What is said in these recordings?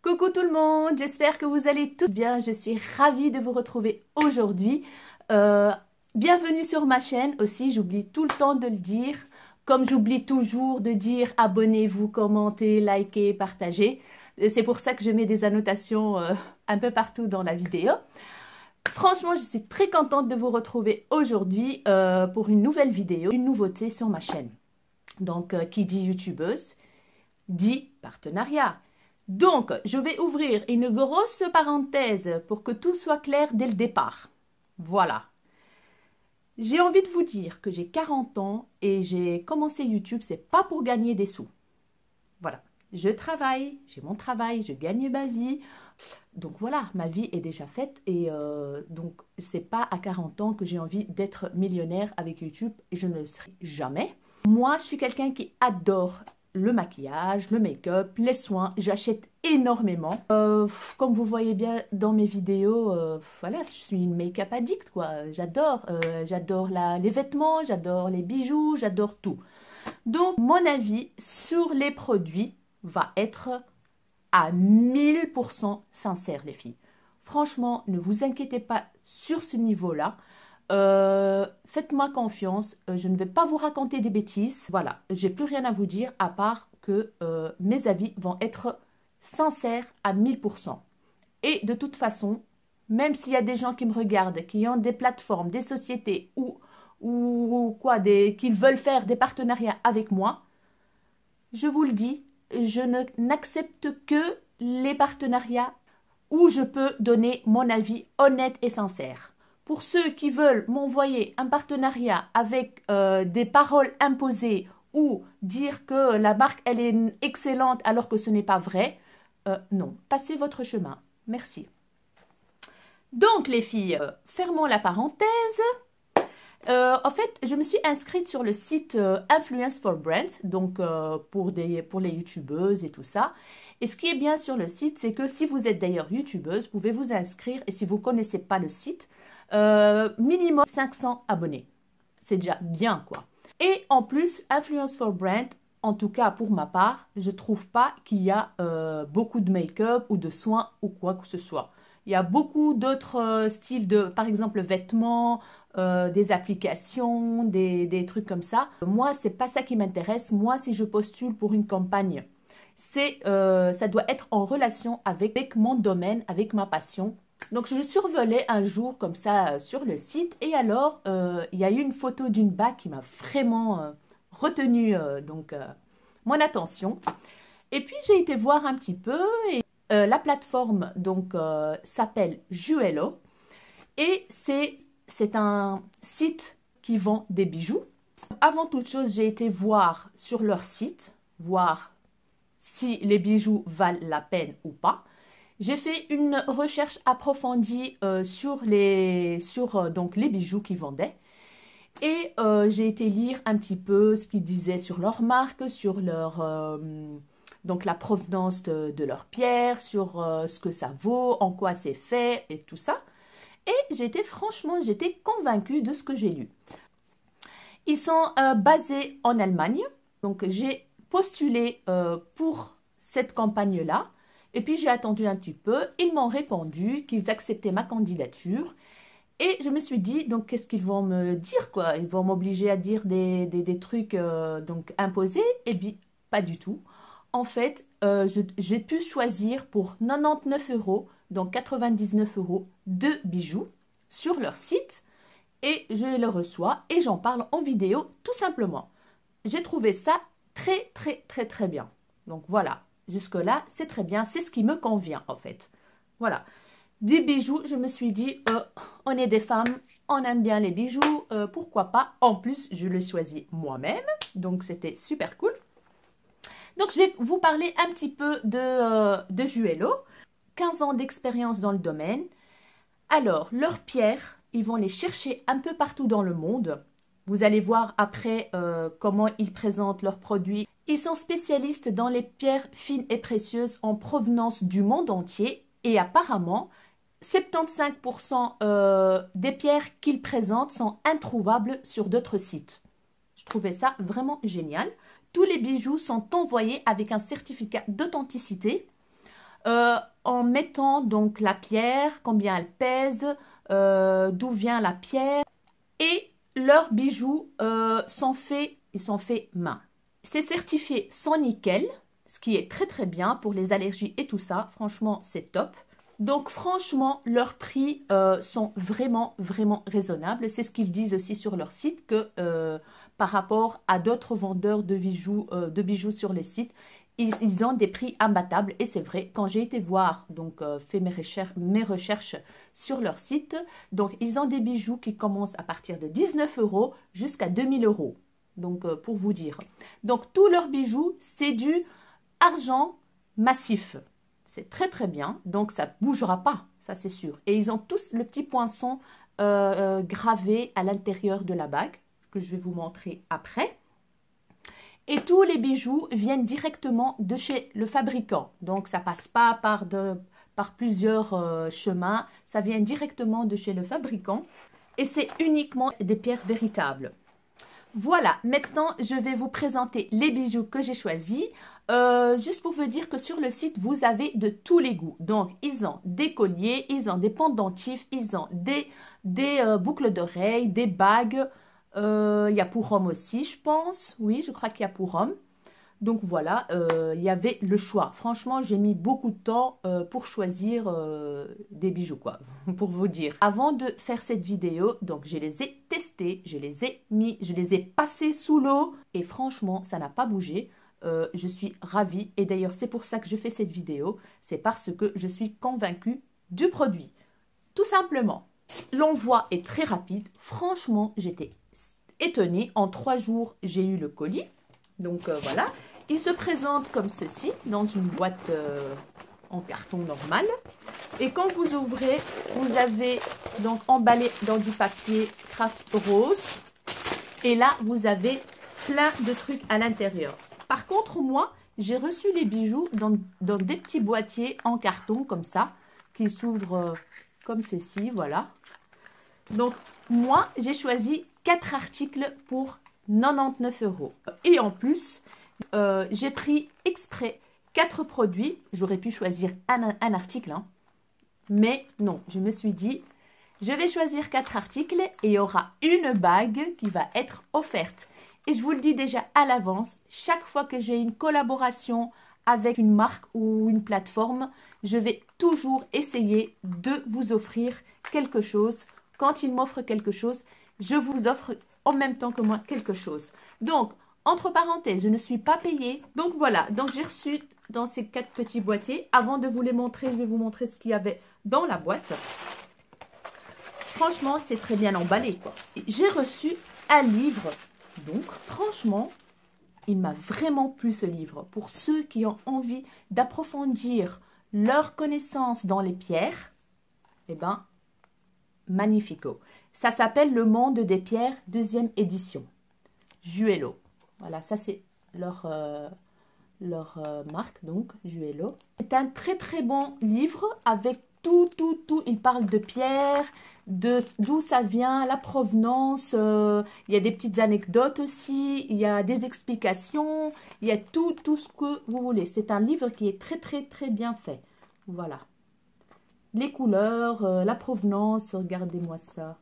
Coucou tout le monde, j'espère que vous allez tous bien. Je suis ravie de vous retrouver aujourd'hui. Bienvenue sur ma chaîne aussi, j'oublie tout le temps de le dire. Comme j'oublie toujours de dire abonnez-vous, commentez, likez, partagez. C'est pour ça que je mets des annotations un peu partout dans la vidéo. Franchement, je suis très contente de vous retrouver aujourd'hui pour une nouvelle vidéo, une nouveauté sur ma chaîne. Donc, qui dit youtubeuse, dit partenariat. Donc, je vais ouvrir une grosse parenthèse pour que tout soit clair dès le départ. Voilà. J'ai envie de vous dire que j'ai 40 ans et j'ai commencé YouTube, c'est pas pour gagner des sous. Voilà. Je travaille, j'ai mon travail, je gagne ma vie. Donc voilà, ma vie est déjà faite et donc c'est pas à 40 ans que j'ai envie d'être millionnaire avec YouTube et je ne le serai jamais. Moi, je suis quelqu'un qui adore le maquillage, le make-up, les soins, j'achète énormément. Comme vous voyez bien dans mes vidéos, voilà, je suis une make-up addict, quoi. J'adore les vêtements, j'adore les bijoux, j'adore tout. Donc, mon avis sur les produits va être à 1000% sincère, les filles. Franchement, ne vous inquiétez pas sur ce niveau-là. Faites-moi confiance, je ne vais pas vous raconter des bêtises. Voilà, j'ai plus rien à vous dire à part que mes avis vont être sincères à 1000%. Et de toute façon, même s'il y a des gens qui me regardent, qui ont des plateformes, des sociétés ou quoi, qui veulent faire des partenariats avec moi, je vous le dis, je n'accepte que les partenariats où je peux donner mon avis honnête et sincère. Pour ceux qui veulent m'envoyer un partenariat avec des paroles imposées ou dire que la marque elle est excellente alors que ce n'est pas vrai, non, passez votre chemin. Merci. Donc les filles, fermons la parenthèse. En fait, je me suis inscrite sur le site Influence for Brands, donc pour les youtubeuses et tout ça. Et ce qui est bien sur le site, c'est que si vous êtes d'ailleurs youtubeuse, vous pouvez vous inscrire. Et si vous ne connaissez pas le site, minimum 500 abonnés. C'est déjà bien, quoi. Et en plus, Influence for Brand, en tout cas pour ma part, je ne trouve pas qu'il y a beaucoup de make-up ou de soins ou quoi que ce soit. Il y a beaucoup d'autres styles de, par exemple, vêtements, des applications, des trucs comme ça. Moi, c'est pas ça qui m'intéresse. Moi, si je postule pour une campagne, ça doit être en relation avec mon domaine, avec ma passion. Donc, je survolais un jour comme ça sur le site et alors, il y a eu une photo d'une bague qui m'a vraiment retenu mon attention. Et puis, j'ai été voir un petit peu et la plateforme donc s'appelle Juello et c'est un site qui vend des bijoux. Avant toute chose, j'ai été voir sur leur site, voir si les bijoux valent la peine ou pas. J'ai fait une recherche approfondie sur les bijoux qu'ils vendaient. Et j'ai été lire un petit peu ce qu'ils disaient sur leur marque, sur leur, donc la provenance de leurs pierres, sur ce que ça vaut, en quoi c'est fait et tout ça. Et j'étais convaincue de ce que j'ai lu. Ils sont basés en Allemagne. Donc j'ai postulé pour cette campagne-là. Et puis j'ai attendu un petit peu. Ils m'ont répondu qu'ils acceptaient ma candidature. Et je me suis dit, donc qu'est-ce qu'ils vont me dire, quoi? Ils vont m'obliger à dire des trucs donc imposés? Eh bien, pas du tout. En fait, j'ai pu choisir pour 99 €, donc 99 € de bijoux sur leur site. Et je le reçois et j'en parle en vidéo tout simplement. J'ai trouvé ça très, très, très, très bien. Donc voilà, jusque-là, c'est très bien. C'est ce qui me convient en fait. Voilà. Des bijoux, je me suis dit, on est des femmes, on aime bien les bijoux, pourquoi pas. En plus, je le choisis moi-même, donc c'était super cool. Donc, je vais vous parler un petit peu de Juello. 15 ans d'expérience dans le domaine. Alors, leurs pierres, ils vont les chercher un peu partout dans le monde. Vous allez voir après comment ils présentent leurs produits. Ils sont spécialistes dans les pierres fines et précieuses en provenance du monde entier. Et apparemment, 75% des pierres qu'ils présentent sont introuvables sur d'autres sites. Je trouvais ça vraiment génial. Tous les bijoux sont envoyés avec un certificat d'authenticité. en mettant donc la pierre, combien elle pèse, d'où vient la pierre. Et leurs bijoux ils sont faits main. C'est certifié sans nickel, ce qui est très très bien pour les allergies et tout ça. Franchement, c'est top. Donc franchement, leurs prix sont vraiment raisonnables. C'est ce qu'ils disent aussi sur leur site que par rapport à d'autres vendeurs de bijoux sur les sites, ils ont des prix imbattables. Et c'est vrai, quand j'ai été voir, donc fait mes recherches sur leur site, donc ils ont des bijoux qui commencent à partir de 19 € jusqu'à 2000 €. Donc pour vous dire. Donc tous leurs bijoux, c'est du argent massif. C'est très très bien, donc ça ne bougera pas, ça c'est sûr. Et ils ont tous le petit poinçon gravé à l'intérieur de la bague, que je vais vous montrer après. Et tous les bijoux viennent directement de chez le fabricant. Donc ça ne passe pas par plusieurs chemins, ça vient directement de chez le fabricant. Et c'est uniquement des pierres véritables. Voilà, maintenant je vais vous présenter les bijoux que j'ai choisis. Juste pour vous dire que sur le site, vous avez de tous les goûts. Donc, ils ont des colliers, ils ont des pendentifs, ils ont des boucles d'oreilles, des bagues. Il y a pour homme aussi, je pense. Oui, je crois qu'il y a pour homme. Donc voilà, il y avait le choix. Franchement, j'ai mis beaucoup de temps pour choisir des bijoux, quoi, pour vous dire. Avant de faire cette vidéo, donc je les ai testés, je les ai passés sous l'eau. Et franchement, ça n'a pas bougé. Je suis ravie et d'ailleurs c'est pour ça que je fais cette vidéo, c'est parce que je suis convaincue du produit. Tout simplement, l'envoi est très rapide, franchement j'étais étonnée, en 3 jours j'ai eu le colis, donc voilà. Il se présente comme ceci, dans une boîte en carton normal. Et quand vous ouvrez, vous avez donc emballé dans du papier craft rose. Et là, vous avez plein de trucs à l'intérieur. Par contre, moi, j'ai reçu les bijoux dans des petits boîtiers en carton comme ça, qui s'ouvrent comme ceci, voilà. Donc, moi, j'ai choisi 4 articles pour 99 €. Et en plus, j'ai pris exprès 4 produits. J'aurais pu choisir un article, hein. Mais non, je me suis dit, je vais choisir 4 articles et il y aura une bague qui va être offerte. Et je vous le dis déjà à l'avance, chaque fois que j'ai une collaboration avec une marque ou une plateforme, je vais toujours essayer de vous offrir quelque chose. Quand ils m'offrent quelque chose, je vous offre en même temps que moi quelque chose. Donc, entre parenthèses, je ne suis pas payée. Donc voilà, donc j'ai reçu dans ces 4 petits boîtiers. Avant de vous les montrer, je vais vous montrer ce qu'il y avait dans la boîte. Franchement, c'est très bien emballé, quoi. J'ai reçu un livre. Donc, franchement, il m'a vraiment plu ce livre. Pour ceux qui ont envie d'approfondir leur connaissance dans les pierres, eh ben, magnifico. Ça s'appelle Le Monde des Pierres, 2e édition. Juello. Voilà, ça c'est leur marque, donc, Juello. C'est un très très bon livre avec tout. Il parle de pierres, d'où ça vient, la provenance, il y a des petites anecdotes aussi, il y a des explications, il y a tout ce que vous voulez. C'est un livre qui est très bien fait. Voilà. Les couleurs, la provenance, regardez-moi ça.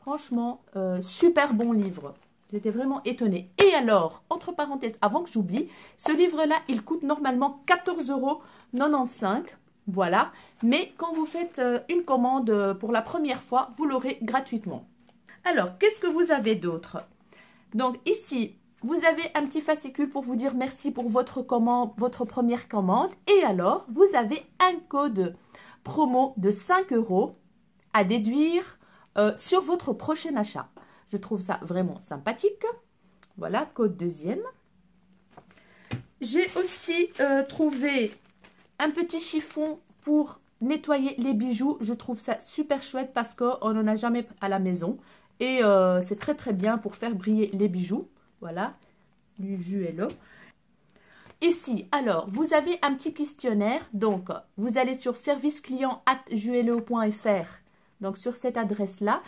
Franchement, super bon livre. J'étais vraiment étonnée. Et alors, entre parenthèses, avant que j'oublie, ce livre-là, il coûte normalement 14,95 €. Voilà, mais quand vous faites une commande pour la première fois, vous l'aurez gratuitement. Alors, qu'est-ce que vous avez d'autre? Donc ici, vous avez un petit fascicule pour vous dire merci pour votre première commande. Et alors, vous avez un code promo de 5 € à déduire sur votre prochain achat. Je trouve ça vraiment sympathique. Voilà, code 2e. J'ai aussi trouvé un petit chiffon pour nettoyer les bijoux. Je trouve ça super chouette parce qu'on n'en a jamais à la maison. Et c'est très bien pour faire briller les bijoux. Voilà, du Juello. Ici, alors, vous avez un petit questionnaire. Donc, vous allez sur serviceclient@juello.fr. Donc, sur cette adresse-là.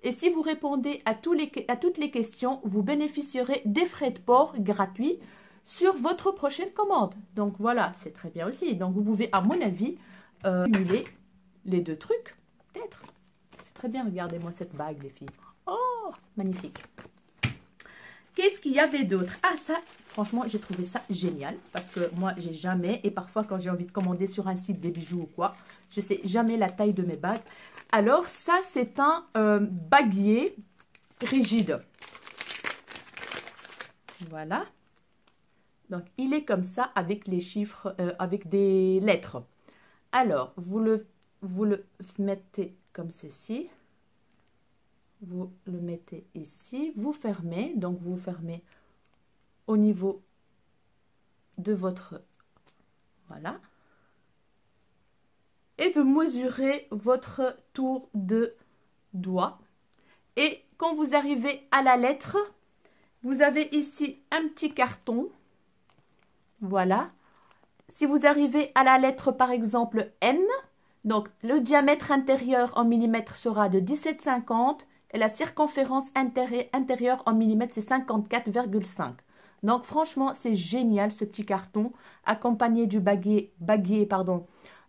Et si vous répondez à toutes les questions, vous bénéficierez des frais de port gratuits sur votre prochaine commande. Donc voilà, c'est très bien aussi. Donc vous pouvez, à mon avis, cumuler les deux trucs, peut-être. C'est très bien, regardez-moi cette bague, les filles. Oh, magnifique. Qu'est-ce qu'il y avait d'autre? Ah, ça, franchement, j'ai trouvé ça génial. Parce que moi, j'ai jamais, et parfois quand j'ai envie de commander sur un site des bijoux ou quoi, je sais jamais la taille de mes bagues. Alors, ça, c'est un baguier rigide. Voilà. Donc, il est comme ça avec les chiffres, avec des lettres. Alors, vous le mettez comme ceci. Vous le mettez ici. Vous fermez. Donc, vous fermez au niveau de votre... Voilà. Et vous mesurez votre tour de doigt. Et quand vous arrivez à la lettre, vous avez ici un petit carton. Voilà. Si vous arrivez à la lettre, par exemple, M, donc le diamètre intérieur en millimètres sera de 17,50 et la circonférence intérieure en millimètres, c'est 54,5. Donc, franchement, c'est génial ce petit carton, accompagné du baguier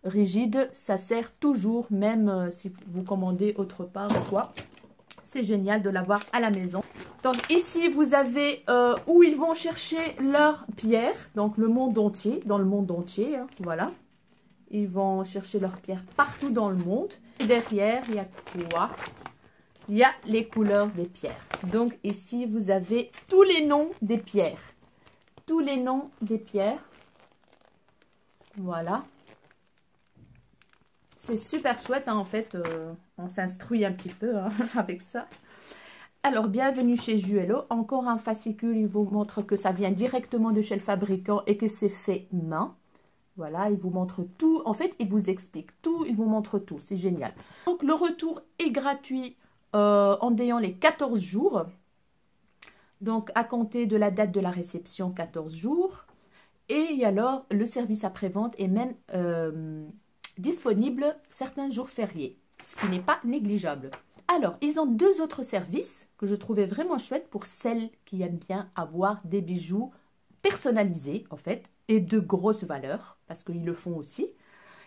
rigide. Ça sert toujours, même si vous commandez autre part ou quoi. C'est génial de l'avoir à la maison. Donc ici, vous avez où ils vont chercher leurs pierres. Donc le monde entier, dans le monde entier. Hein, voilà. Ils vont chercher leurs pierres partout dans le monde. Et derrière, il y a quoi? Il y a les couleurs des pierres. Donc ici, vous avez tous les noms des pierres. Tous les noms des pierres. Voilà. C'est super chouette, hein, en fait. On s'instruit un petit peu hein, avec ça. Alors, bienvenue chez Juello. Encore un fascicule, il vous montre que ça vient directement de chez le fabricant et que c'est fait main. Voilà, il vous montre tout. En fait, il vous explique tout, il vous montre tout. C'est génial. Donc, le retour est gratuit en ayant les 14 jours. Donc, à compter de la date de la réception, 14 jours. Et alors, le service après-vente est même disponible certains jours fériés, ce qui n'est pas négligeable. Alors, ils ont deux autres services que je trouvais vraiment chouettes pour celles qui aiment bien avoir des bijoux personnalisés, en fait, et de grosses valeurs, parce qu'ils le font aussi.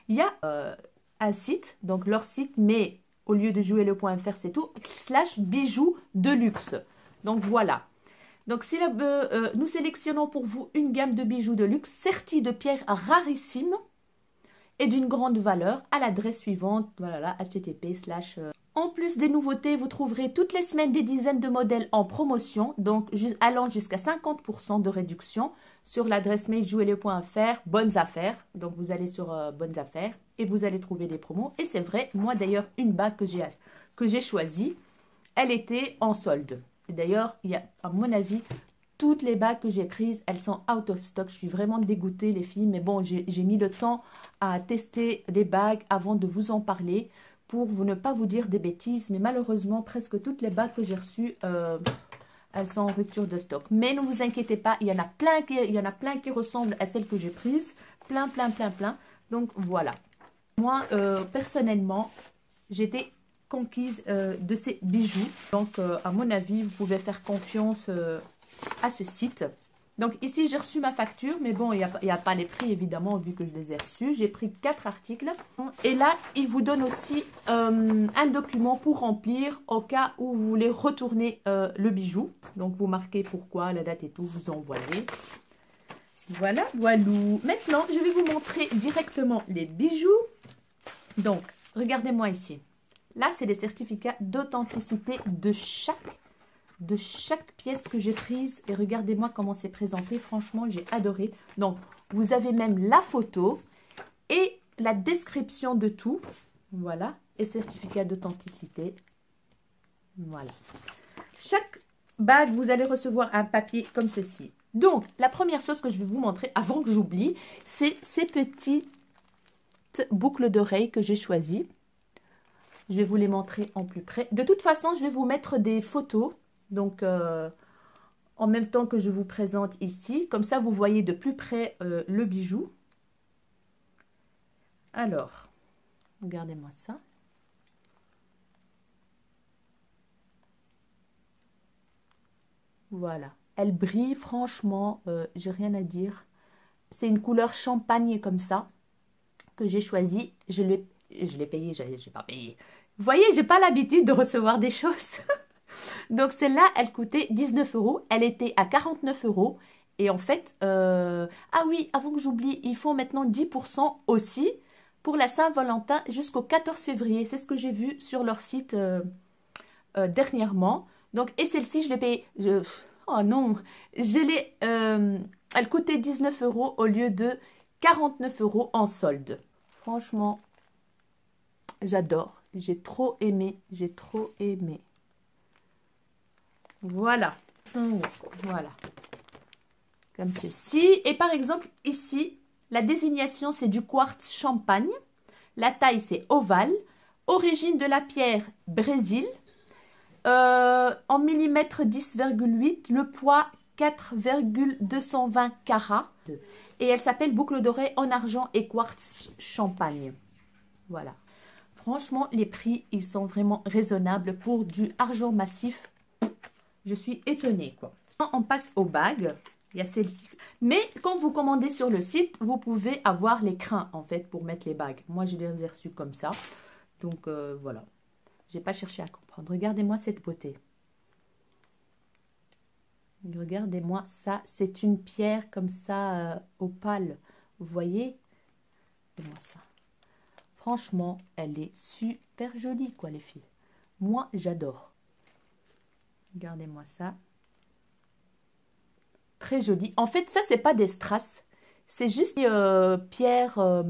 Il y a un site, donc leur site, mais au lieu de jouer-le.fr, c'est tout, / bijoux de luxe. Donc, voilà. Donc, si nous sélectionnons pour vous une gamme de bijoux de luxe sertis de pierres rarissimes et d'une grande valeur à l'adresse suivante, voilà, http / En plus des nouveautés, vous trouverez toutes les semaines des dizaines de modèles en promotion, donc allant jusqu'à 50% de réduction sur l'adresse mail jouez-le.fr, bonnes affaires. Donc vous allez sur bonnes affaires et vous allez trouver des promos. Et c'est vrai, moi d'ailleurs, une bague que j'ai choisie, elle était en solde. D'ailleurs, il y a, à mon avis, toutes les bagues que j'ai prises, elles sont out of stock. Je suis vraiment dégoûtée, les filles. Mais bon, j'ai mis le temps à tester les bagues avant de vous en parler pour ne pas vous dire des bêtises. Mais malheureusement, presque toutes les bagues que j'ai reçues, elles sont en rupture de stock. Mais ne vous inquiétez pas, il y en a plein qui ressemblent à celles que j'ai prises. Plein. Donc, voilà. Moi, personnellement, j'étais conquise de ces bijoux. Donc, à mon avis, vous pouvez faire confiance à ce site. Donc, ici, j'ai reçu ma facture, mais bon, il n'y a pas les prix, évidemment, vu que je les ai reçus. J'ai pris 4 articles. Et là, il vous donne aussi un document pour remplir au cas où vous voulez retourner le bijou. Donc, vous marquez pourquoi, la date et tout, vous envoyez. Voilà. Maintenant, je vais vous montrer directement les bijoux. Donc, regardez-moi ici. Là, c'est des certificats d'authenticité de chaque pièce que j'ai prise. Et regardez-moi comment c'est présenté. Franchement, j'ai adoré. Donc, vous avez même la photo et la description de tout. Voilà. Et certificat d'authenticité. Voilà. Chaque bague, vous allez recevoir un papier comme ceci. Donc, la première chose que je vais vous montrer, avant que j'oublie, c'est ces petites boucles d'oreilles que j'ai choisies. Je vais vous les montrer en plus près. De toute façon, je vais vous mettre des photos. Donc, en même temps que je vous présente ici. Comme ça, vous voyez de plus près le bijou. Alors, regardez-moi ça. Voilà. Elle brille, franchement, j'ai rien à dire. C'est une couleur champagne comme ça que j'ai choisi. Je l'ai payé, j'ai pas payé. Vous voyez, j'ai pas l'habitude de recevoir des choses. Donc celle-là, elle coûtait 19 euros. Elle était à 49 euros. Et en fait, ah oui, avant que j'oublie, ils font maintenant 10% aussi pour la Saint-Valentin jusqu'au 14 février. C'est ce que j'ai vu sur leur site dernièrement. Donc, et celle-ci, je l'ai payée. Oh non, elle coûtait 19 euros au lieu de 49 euros en solde. Franchement, j'adore. J'ai trop aimé. J'ai trop aimé. Voilà. Voilà. Comme ceci. Et par exemple, ici, la désignation, c'est du quartz champagne. La taille, c'est ovale. Origine de la pierre, Brésil. En millimètres 10,8. Le poids, 4,220 carats. Et elle s'appelle boucle dorée en argent et quartz champagne. Voilà. Franchement, les prix, ils sont vraiment raisonnables pour du argent massif. Je suis étonnée, quoi. On passe aux bagues. Il y a celle-ci. Mais quand vous commandez sur le site, vous pouvez avoir les crins, en fait, pour mettre les bagues. Moi, je les ai reçus comme ça. Donc, voilà. Je n'ai pas cherché à comprendre. Regardez-moi cette beauté. Regardez-moi ça. C'est une pierre comme ça, opale. Vous voyez? Regardez-moi ça. Franchement, elle est super jolie, quoi, les filles. Moi, j'adore. Regardez-moi ça. Très jolie. En fait, ça, c'est pas des strass. C'est juste pierre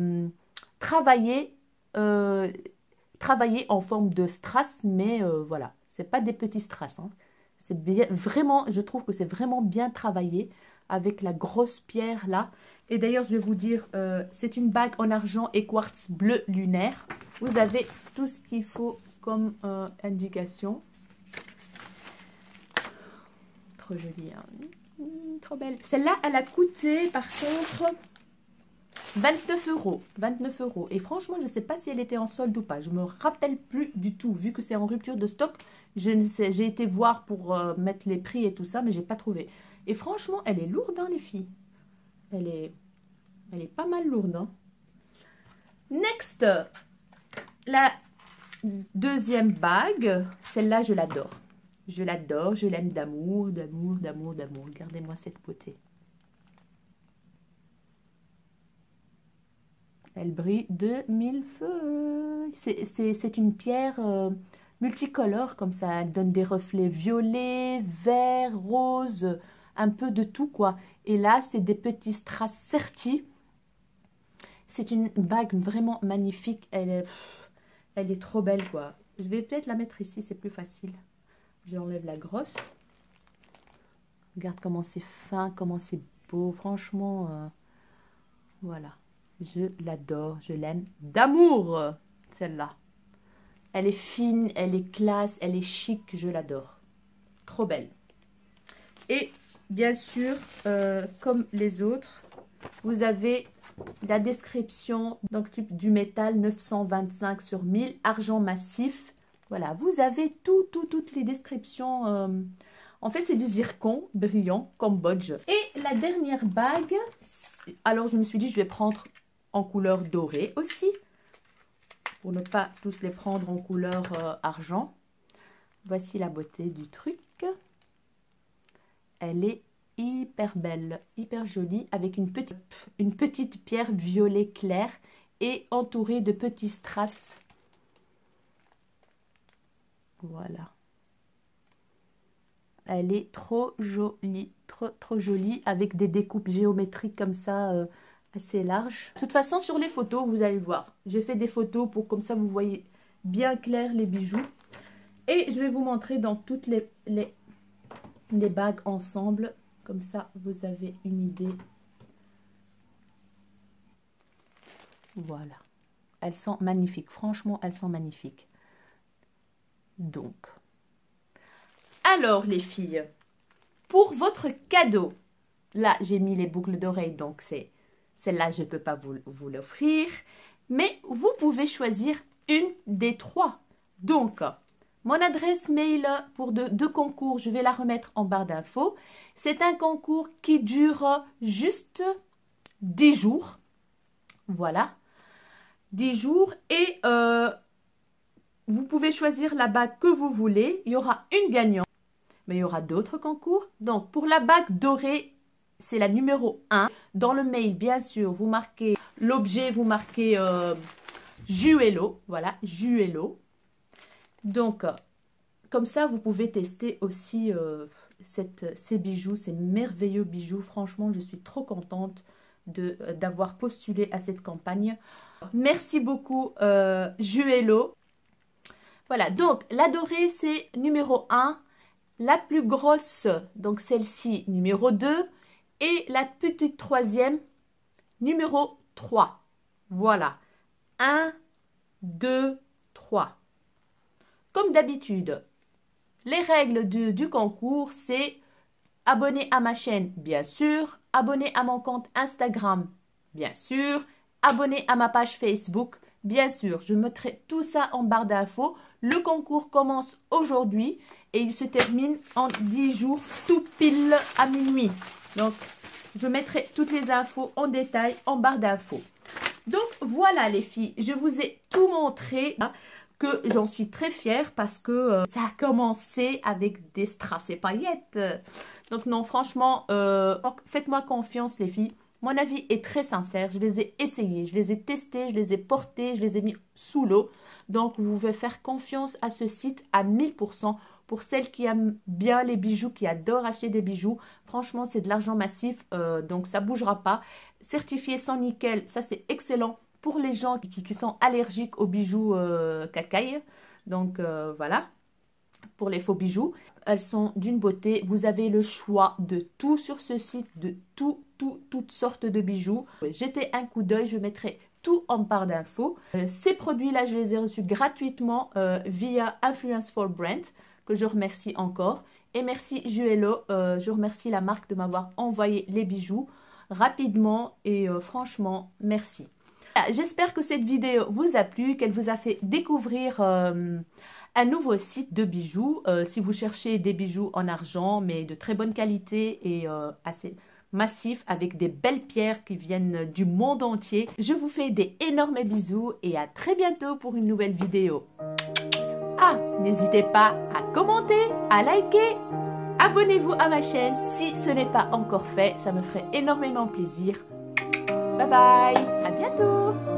travaillée en forme de strass. Mais voilà, c'est pas des petits strass. Hein. C'est bien, vraiment, je trouve que c'est vraiment bien travaillé avec la grosse pierre là. Et d'ailleurs, je vais vous dire, c'est une bague en argent et quartz bleu lunaire. Vous avez tout ce qu'il faut comme indication. Trop jolie, hein. Trop belle. Celle-là, elle a coûté, par contre, 29 euros. 29 euros. Et franchement, je ne sais pas si elle était en solde ou pas. Je ne me rappelle plus du tout. Vu que c'est en rupture de stock, j'ai été voir pour mettre les prix et tout ça, mais je n'ai pas trouvé. Et franchement, elle est lourde, hein, les filles. Elle est pas mal lourde. Hein. Next, la deuxième bague. Celle-là, je l'adore. Je l'adore, je l'aime d'amour, d'amour, d'amour, d'amour. Regardez-moi cette beauté. Elle brille de mille feux. C'est une pierre multicolore comme ça. Elle donne des reflets violets, verts, roses, un peu de tout quoi. Et là, c'est des petits strass sertis. C'est une bague vraiment magnifique. Elle est trop belle quoi. Je vais peut-être la mettre ici, c'est plus facile. J'enlève la grosse. Regarde comment c'est fin, comment c'est beau. Franchement, voilà. Je l'adore, je l'aime d'amour, celle-là. Elle est fine, elle est classe, elle est chic, je l'adore. Trop belle. Et bien sûr, comme les autres, vous avez la description donc, du métal 925 sur 1000, argent massif. Voilà, vous avez toutes les descriptions. En fait, c'est du zircon brillant, Cambodge. Et la dernière bague, alors je me suis dit, je vais prendre en couleur dorée aussi, pour ne pas tous les prendre en couleur argent. Voici la beauté du truc. Elle est hyper belle, hyper jolie, avec une petite pierre violet clair et entourée de petits strass. Voilà. Elle est trop jolie, trop jolie, avec des découpes géométriques comme ça, assez larges. De toute façon, sur les photos, vous allez voir. J'ai fait des photos pour comme ça, vous voyez bien clair les bijoux. Et je vais vous montrer dans toutes les bagues ensemble. Comme ça, vous avez une idée. Voilà. Elles sont magnifiques. Franchement, elles sont magnifiques. Donc, alors les filles, pour votre cadeau, là j'ai mis les boucles d'oreilles, donc c'est celle-là je ne peux pas vous l'offrir, mais vous pouvez choisir une des trois. Donc, mon adresse mail pour deux concours, je vais la remettre en barre d'infos. C'est un concours qui dure juste 10 jours. Voilà, 10 jours et vous pouvez choisir la bague que vous voulez. Il y aura une gagnante, mais il y aura d'autres concours. Donc, pour la bague dorée, c'est la numéro 1. Dans le mail, bien sûr, vous marquez l'objet, vous marquez Juello. Voilà, Juello. Donc, comme ça, vous pouvez tester aussi ces bijoux, ces merveilleux bijoux. Franchement, je suis trop contente d'avoir postulé à cette campagne. Merci beaucoup, Juello. Voilà, donc la dorée, c'est numéro 1. La plus grosse, donc celle-ci, numéro 2. Et la petite troisième, numéro 3. Voilà. 1, 2, 3. Comme d'habitude, les règles du concours, c'est abonner à ma chaîne, bien sûr. Abonner à mon compte Instagram, bien sûr. Abonner à ma page Facebook, bien sûr. Je mettrai tout ça en barre d'infos. Le concours commence aujourd'hui et il se termine en 10 jours, tout pile à minuit. Donc, je mettrai toutes les infos en détail en barre d'infos. Donc, voilà les filles, je vous ai tout montré, hein, que j'en suis très fière parce que ça a commencé avec des strass et paillettes. Donc, non, franchement, faites-moi confiance les filles. Mon avis est très sincère, je les ai essayés, je les ai testés, je les ai portés, je les ai mis sous l'eau. Donc, vous pouvez faire confiance à ce site à 1000%. Pour celles qui aiment bien les bijoux, qui adorent acheter des bijoux, franchement, c'est de l'argent massif, donc ça ne bougera pas. Certifié sans nickel, ça c'est excellent pour les gens qui sont allergiques aux bijoux cacaille. Donc, voilà, pour les faux bijoux. Elles sont d'une beauté. Vous avez le choix de tout sur ce site, de toutes sortes de bijoux. Jetez un coup d'œil, je mettrai tout en barre d'infos. Ces produits-là, je les ai reçus gratuitement via Influence for Brand, que je remercie encore. Et merci Juello, je remercie la marque de m'avoir envoyé les bijoux rapidement et franchement, merci. J'espère que cette vidéo vous a plu, qu'elle vous a fait découvrir un nouveau site de bijoux. Si vous cherchez des bijoux en argent, mais de très bonne qualité et assez massifs, avec des belles pierres qui viennent du monde entier. Je vous fais des énormes bisous et à très bientôt pour une nouvelle vidéo. Ah, n'hésitez pas à commenter, à liker, abonnez-vous à ma chaîne si ce n'est pas encore fait, ça me ferait énormément plaisir. Bye bye, à bientôt.